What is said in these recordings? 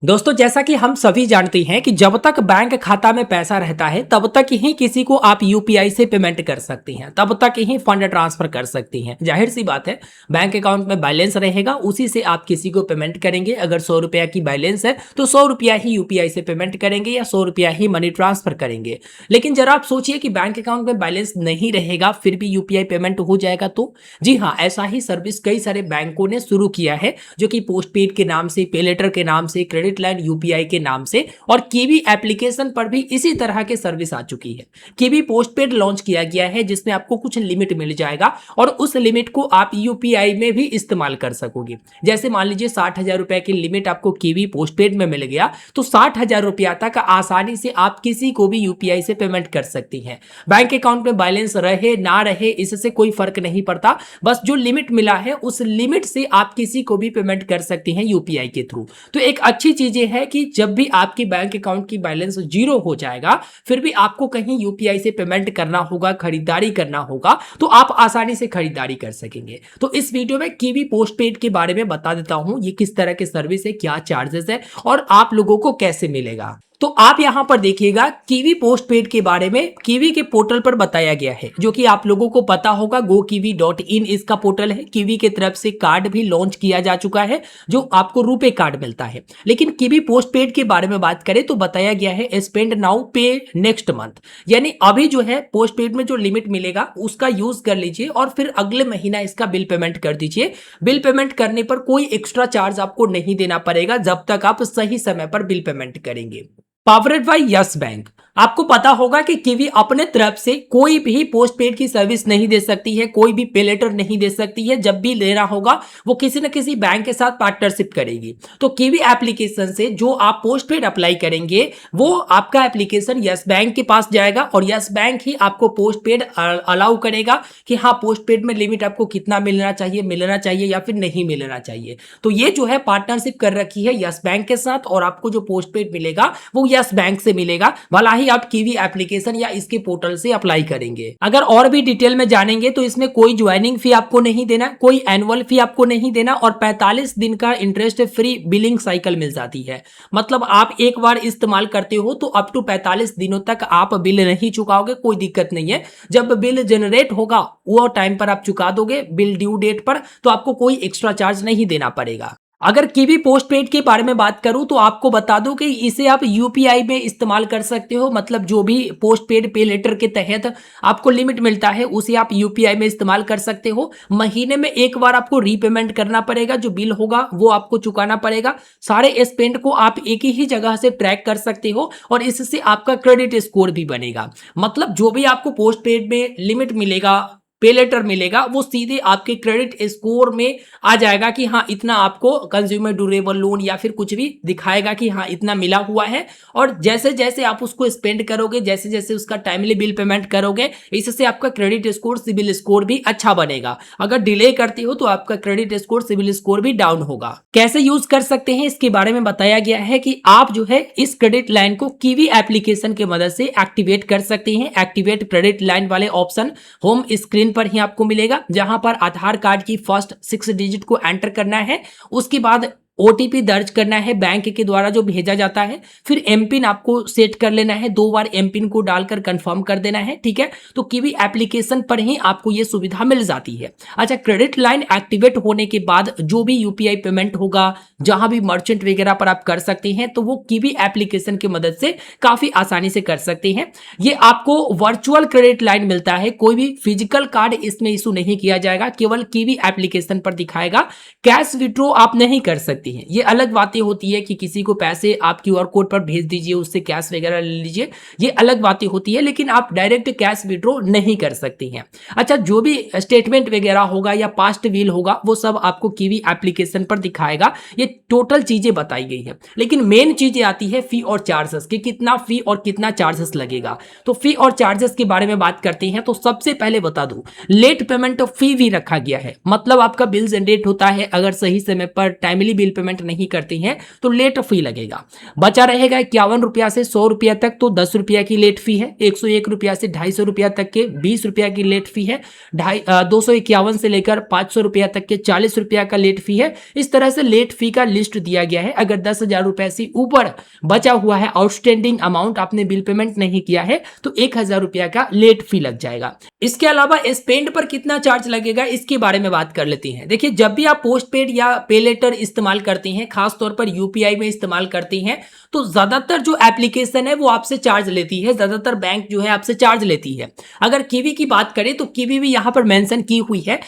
दोस्तों, जैसा कि हम सभी जानते हैं कि जब तक बैंक खाता में पैसा रहता है तब तक ही किसी को आप यूपीआई से पेमेंट कर सकती हैं, तब तक ही फंड ट्रांसफर कर सकती हैं। जाहिर सी बात है, बैंक अकाउंट में बैलेंस रहेगा, उसी से आप किसी को पेमेंट करेंगे। अगर 100 रुपया की बैलेंस है तो 100 रुपया ही यूपीआई से पेमेंट करेंगे या 100 रुपया ही मनी ट्रांसफर करेंगे। लेकिन जरा आप सोचिए कि बैंक अकाउंट में बैलेंस नहीं रहेगा फिर भी यूपीआई पेमेंट हो जाएगा तो जी हाँ, ऐसा ही सर्विस कई सारे बैंकों ने शुरू किया है, जो कि पोस्टपेड के नाम से, पे लेटर के नाम से, क्रेडिट लाइन यूपीआई के नाम से, और कीवी एप्लीकेशन पर भी इसी तरह के सर्विस आ चुकी है। कीवी पोस्टपेड लॉन्च किया गया है जिसमें आपको कुछ लिमिट मिल जाएगा और उस लिमिट को आप यूपीआई में भी इस्तेमाल कर सकोगे। जैसे मान लीजिए 60,000 रुपए की लिमिट आपको कीवी पोस्टपेड में मिल गया तो 60,000 रुपया तक आसानी से आप किसी को भी यूपीआई से पेमेंट कर सकती हैं। बैंक अकाउंट में बैलेंस रहे ना रहे इससे कोई फर्क नहीं पड़ता, बस जो लिमिट मिला है उस लिमिट से आप किसी को भी पेमेंट कर सकती हैं यूपीआई के थ्रू। तो एक अच्छी चीज ये है कि जब भी आपकी बैंक अकाउंट की बैलेंस जीरो हो जाएगा फिर भी आपको कहीं यूपीआई से पेमेंट करना होगा, खरीदारी करना होगा, तो आप आसानी से खरीदारी कर सकेंगे। तो इस वीडियो में कीवी पोस्टपेड के बारे में बता देता हूं, ये किस तरह के सर्विस है, क्या चार्जेस है और आप लोगों को कैसे मिलेगा। तो आप यहां पर देखिएगा कीवी पोस्टपेड के बारे में कीवी के पोर्टल पर बताया गया है, जो कि आप लोगों को पता होगा gokivi.in इसका पोर्टल है। कीवी की तरफ से कार्ड भी लॉन्च किया जा चुका है जो आपको रुपे कार्ड मिलता है। लेकिन कीवी पोस्टपेड के बारे में बात करें तो बताया गया है स्पेंड नाउ पे नेक्स्ट मंथ, यानी अभी जो है पोस्टपेड में जो लिमिट मिलेगा उसका यूज कर लीजिए और फिर अगले महीना इसका बिल पेमेंट कर दीजिए। बिल पेमेंट करने पर कोई एक्स्ट्रा चार्ज आपको नहीं देना पड़ेगा जब तक आप सही समय पर बिल पेमेंट करेंगे। Powered by yes bank. आपको पता होगा कि कीवी अपने तरफ से कोई भी पोस्टपेड की सर्विस नहीं दे सकती है, कोई भी पे लेटर नहीं दे सकती है। जब भी लेना होगा वो किसी न किसी बैंक के साथ पार्टनरशिप करेगी। तो कीवी एप्लीकेशन से जो आप पोस्टपेड अप्लाई करेंगे वो आपका एप्लीकेशन यस बैंक के पास जाएगा और यस बैंक ही आपको पोस्टपेड अलाउ करेगा कि हाँ, पोस्टपेड में लिमिट आपको कितना मिलना चाहिए या फिर नहीं मिलना चाहिए। तो ये जो है पार्टनरशिप कर रखी है यस बैंक के साथ और आपको जो पोस्टपेड मिलेगा वो यस बैंक से मिलेगा, भला ही आप कीवी एप्लीकेशन या इसके पोर्टल से अप्लाई करेंगे। अगर और भी डिटेल में जानेंगे तो इसमें कोई ज्वाइनिंग फी आपको नहीं देना, कोई एनुअल फी आपको नहीं देना और 45 दिन का इंटरेस्ट फ्री बिलिंग साइकिल मिल जाती है। मतलब आप एक बार इस्तेमाल करते हो तो अप टू 45 दिनों तक आप बिल नहीं चुकाओगे, कोई दिक्कत नहीं है। जब बिल जनरेट होगा वो टाइम पर आप चुका दोगे, बिल ड्यू डेट पर, तो आपको कोई एक्स्ट्रा चार्ज नहीं देना पड़ेगा। अगर कीवी पोस्टपेड के बारे में बात करूं तो आपको बता दूं कि इसे आप यूपीआई में इस्तेमाल कर सकते हो। मतलब जो भी पोस्टपेड पे लेटर के तहत आपको लिमिट मिलता है उसे आप यूपीआई में इस्तेमाल कर सकते हो। महीने में एक बार आपको रीपेमेंट करना पड़ेगा, जो बिल होगा वो आपको चुकाना पड़ेगा। सारे स्पेंड को आप एक ही जगह से ट्रैक कर सकते हो और इससे आपका क्रेडिट स्कोर भी बनेगा। मतलब जो भी आपको पोस्टपेड में लिमिट मिलेगा, पे लेटर मिलेगा, वो सीधे आपके क्रेडिट स्कोर में आ जाएगा कि हाँ, इतना आपको कंज्यूमर ड्यूरेबल लोन या फिर कुछ भी दिखाएगा कि हाँ, इतना मिला हुआ है। और जैसे जैसे आप उसको स्पेंड करोगे, जैसे जैसे उसका टाइमली बिल पेमेंट करोगे, इससे आपका क्रेडिट स्कोर, सिबिल स्कोर भी अच्छा बनेगा। अगर डिले करते हो तो आपका क्रेडिट स्कोर, सिबिल स्कोर भी डाउन होगा। कैसे यूज कर सकते हैं इसके बारे में बताया गया है कि आप जो है इस क्रेडिट लाइन को कीवी एप्लीकेशन की मदद से एक्टिवेट कर सकते हैं। एक्टिवेट क्रेडिट लाइन वाले ऑप्शन होम स्क्रीन पर ही आपको मिलेगा, जहां पर आधार कार्ड की फर्स्ट 6 डिजिट को एंटर करना है, उसके बाद ओटीपी दर्ज करना है बैंक के द्वारा जो भेजा जाता है, फिर एमपिन आपको सेट कर लेना है, 2 बार एमपिन को डालकर कंफर्म कर देना है। ठीक है, तो कीवी एप्लीकेशन पर ही आपको ये सुविधा मिल जाती है। अच्छा, क्रेडिट लाइन एक्टिवेट होने के बाद जो भी यूपीआई पेमेंट होगा, जहां भी मर्चेंट वगैरह पर आप कर सकते हैं, तो वो कीवी एप्लीकेशन की मदद से काफी आसानी से कर सकते हैं। ये आपको वर्चुअल क्रेडिट लाइन मिलता है, कोई भी फिजिकल कार्ड इसमें इशू नहीं किया जाएगा, केवल कीवी एप्लीकेशन पर दिखाएगा। कैश विड्रॉ आप नहीं कर सकते हैं। ये अलग बातें होती है कि किसी को पैसे आप क्यूआर कोड पर भेज दीजिए, उससे कैश वगैरह ले लीजिए, ये अलग बातें होती है, लेकिन आप डायरेक्ट कैश विड्रॉ नहीं कर सकती हैं। अच्छा, जो भी स्टेटमेंट वगैरह होगा या पास्ट बिल होगा वो सब आपको कीवी एप्लीकेशन पर दिखाएगा। ये टोटल चीजें बताई गई है, लेकिन मेन चीजें आती है फी और चार्जेस कि कितना फी और कितना चार्जेस लगेगा। तो फी और चार्जेस के बारे में बात करते हैं तो सबसे पहले बता दूं, लेट पेमेंट फी भी रखा गया है। मतलब आपका बिल जनरेट होता है, अगर सही समय पर टाइमली बिल पेमेंट नहीं करती हैं तो लेट फी लगेगा। बचा रहेगा 51 रुपया से 100 रुपया तक, तो 10 रुपया की लेट फी है। 101 रुपया से 250 रुपया तक के 20 रुपया की लेट फी है। 251 से लेकर 500 रुपया तक के 40 रुपया का लेट फी है। इस तरह से लेट फी का लिस्ट दिया गया है। अगर 10,000 रुपए से ऊपर बचा हुआ है आउटस्टैंडिंग अमाउंट, आपने बिल पेमेंट नहीं किया है, तो 1,000 रुपया का लेट फी लग जाएगा। इसके अलावा स्पेंड पर कितना चार्ज लगेगा इसके बारे में बात कर लेते हैं। देखिए, जब भी आप पोस्ट पेड या पे लेटर इस्तेमाल करती हैं, खासतौर पर यूपीआई में इस्तेमाल करती हैं, तो ज्यादातर जो एप्लीकेशन है वो आपसे चार्ज लेती है, ज्यादातर बैंक जो है आपसे चार्ज लेती है। अगर कीवी की बात करें तो कीवी भी यहां पर मेंशन की हुई है,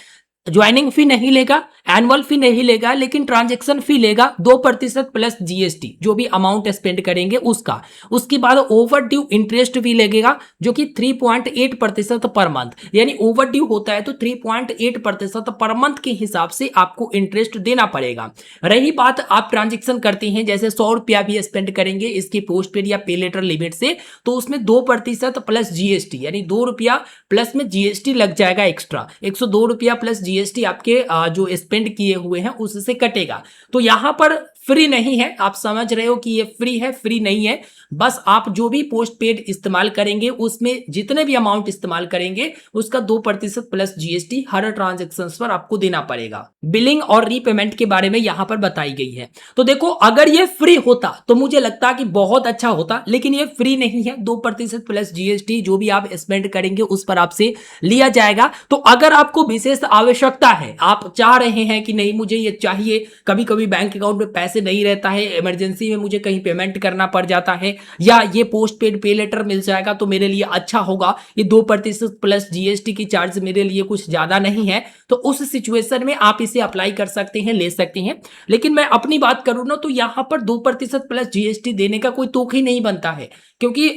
ज्वाइनिंग फी नहीं लेगा, एनुअल फी नहीं लेगा, लेकिन ट्रांजैक्शन फी लेगा 2% प्लस जीएसटी, जो भी अमाउंट स्पेंड करेंगे उसका। उसके बाद ओवर ड्यू इंटरेस्ट भी लगेगा जो कि 3.8% पर मंथ, यानी ओवर ड्यू होता है तो 3.8% पर मंथ के हिसाब से आपको इंटरेस्ट देना पड़ेगा। रही बात आप ट्रांजेक्शन करती हैं, जैसे 100 रुपया भी स्पेंड करेंगे इसकी पोस्ट पेड या पे लेटर लिमिट से, तो उसमें 2% प्लस जीएसटी, यानी 2 रुपया प्लस में जीएसटी लग जाएगा एक्स्ट्रा। 102 रुपया प्लस जीएसटी आपके जो स्पेंड किए हुए हैं उससे कटेगा। तो यहां पर फ्री नहीं है, आप समझ रहे हो कि ये फ्री है, फ्री नहीं है। बस आप जो भी पोस्ट पेड इस्तेमाल करेंगे उसमें जितने भी अमाउंट इस्तेमाल करेंगे उसका 2% प्लस जीएसटी हर ट्रांजेक्शन पर आपको देना पड़ेगा। बिलिंग और रीपेमेंट के बारे में यहां पर बताई गई है। तो देखो, अगर ये फ्री होता तो मुझे लगता कि बहुत अच्छा होता, लेकिन ये फ्री नहीं है। 2% प्लस जीएसटी जो भी आप स्पेंड करेंगे उस पर आपसे लिया जाएगा। तो अगर आपको विशेष आवश्यकता है, आप चाह रहे हैं कि नहीं मुझे ये चाहिए, कभी कभी बैंक अकाउंट में पैसे नहीं रहता है, इमरजेंसी में मुझे कहीं पेमेंट करना पड़ जाता है, या ये पोस्ट पेड पे लेटर मिल जाएगा तो मेरे लिए अच्छा होगा, ये 2% प्लस जीएसटी की चार्ज मेरे लिए कुछ ज्यादा नहीं है, तो उस सिचुएशन में आप इसे अप्लाई कर सकते हैं, ले सकते हैं। लेकिन मैं अपनी बात करूं ना तो यहां पर 2% प्लस जीएसटी देने का कोई तुक ही नहीं बनता है, क्योंकि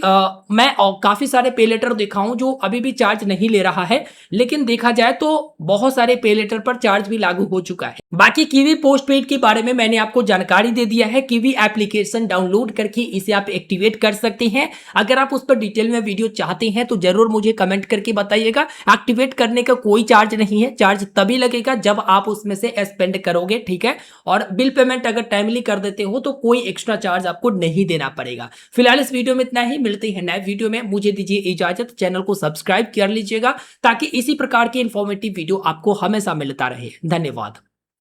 मैं काफी सारे पे लेटर देखा हूं जो अभी भी चार्ज नहीं ले रहा है, लेकिन देखा जाए तो बहुत सारे पे लेटर पर चार्ज भी लागू हो चुका है। बाकी कीवी पोस्ट पेड के बारे में मैंने आपको जानकारी दे दिया है। कीवी एप्लीकेशन डाउनलोड करके इसे आप एक्टिवेट कर सकते हैं। अगर आप उस पर डिटेल में वीडियो चाहते हैं तो जरूर मुझे कमेंट करके बताइएगा। एक्टिवेट करने का कोई चार्ज नहीं है, चार्ज तभी लगेगा जब आप उसमें से स्पेंड करोगे, ठीक है। और बिल पेमेंट अगर टाइमली कर देते हो तो कोई एक्स्ट्रा चार्ज आपको नहीं देना पड़ेगा। फिलहाल इस वीडियो में इतना ही, मिलते हैं नए वीडियो में। मुझे दीजिए इजाजत, चैनल को सब्सक्राइब कर लीजिएगा ताकि इसी प्रकार के इंफॉर्मेटिव वीडियो आपको हमेशा मिलता रहे। धन्यवाद।